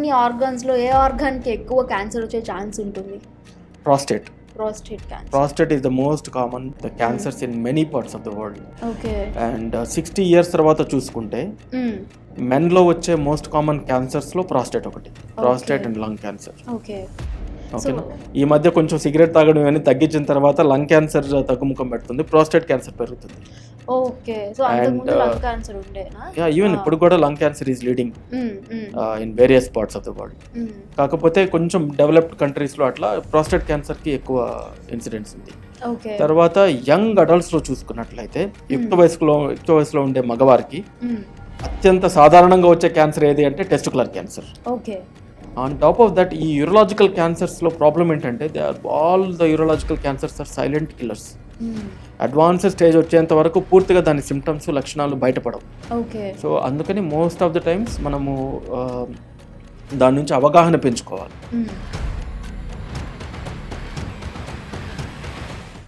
అన్ని ఆర్గాన్స్లో ఏ ఆర్గాన్కి ఎక్కువ క్యాన్సర్ వచ్చే ఛాన్స్ ఉంటుంది? Prostate cancer. Prostate is the most common the cancers in many parts of the world. Okay. And 60 years తర్వాత చూసుకుంటే మెన్లో వచ్చే మోస్ట్ కామన్ క్యాన్సర్స్లో ప్రాస్టేట్ ఒకటి, prostate and lung cancer. Okay. ఓకేనా. ఈ మధ్య కొంచెం సిగరెట్ తాగడం ఇవన్నీ తగ్గించిన తర్వాత లంగ్ క్యాన్సర్ తగ్గుముఖం పెడుతుంది, ప్రాస్టేట్ క్యాన్సర్ పెరుగుతుంది. ఓకే. సో అంతకుముందు లంగ్ క్యాన్సర్ ఉండేనా? ఈవెన్ ఇప్పుడు కూడా lung cancer is leading in various parts of the world. కాకపోతే కొంచెం డెవలప్డ్ కంట్రీస్లో అట్లా ప్రాస్టేట్ క్యాన్సర్కి ఎక్కువ ఇన్సిడెంట్స్ ఉంది. తర్వాత యంగ్ అడల్ట్స్లో చూసుకున్నట్లయితే యుక్త వయసులో ఉండే మగవారికి అత్యంత సాధారణంగా వచ్చే క్యాన్సర్ ఏది అంటే testicular cancer. Okay. On top of that ఈ యూరలాజికల్ క్యాన్సర్స్లో ప్రాబ్లం ఏంటంటే all the urological cancers are silent killers. Advance stage వచ్చేంత వరకు పూర్తిగా దాని సిమ్టమ్స్ లక్షణాలు బయటపడవు. ఓకే. సో అందుకని మోస్ట్ ఆఫ్ ద టైమ్స్ మనము దాని నుంచి అవగాహన పెంచుకోవాలి.